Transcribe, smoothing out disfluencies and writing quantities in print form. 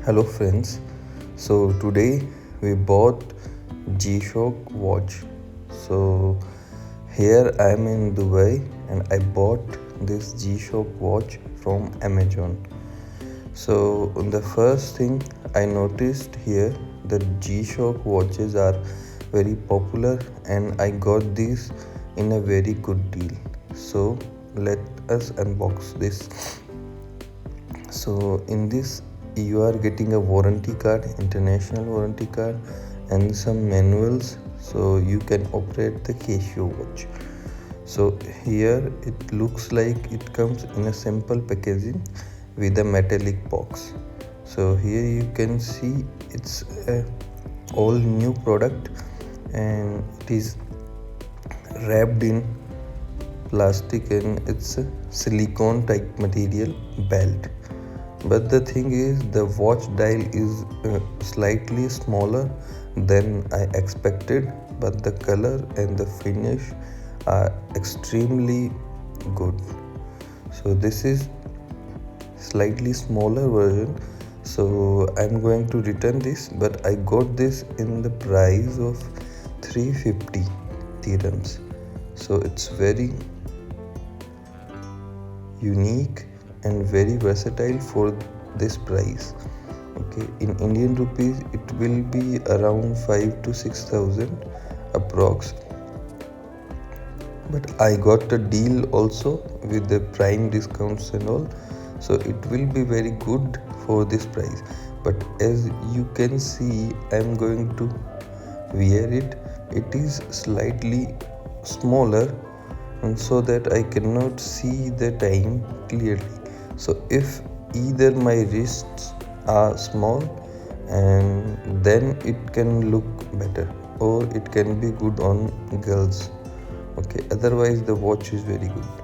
Hello friends, so today we bought G-Shock watch. So here I am in Dubai and I bought this G-Shock watch from Amazon. So the first thing I noticed here that G-Shock watches are very popular and I got these in a very good deal. So let us unbox this. So in this you are getting a warranty card, international warranty card, and some manuals so you can operate the Casio watch. So here it looks like it comes in a simple packaging with a metallic box. So here you can see it's a all new product and it is wrapped in plastic and it's a silicone type material belt. But the thing is the watch dial is slightly smaller than I expected, but the color and the finish are extremely good. So this is slightly smaller version, so I'm going to return this, but I got this in the price of 350 dirhams. So it's very unique and very versatile for this price. Okay, in Indian rupees it will be around 5 to 6,000 approx, but I got a deal also with the prime discounts and all, so it will be very good for this price. But as you can see, I'm going to wear it. It is slightly smaller and so that I cannot see the time clearly. So if either my wrists are small and then it can look better, or it can be good on girls. Okay, otherwise the watch is very good.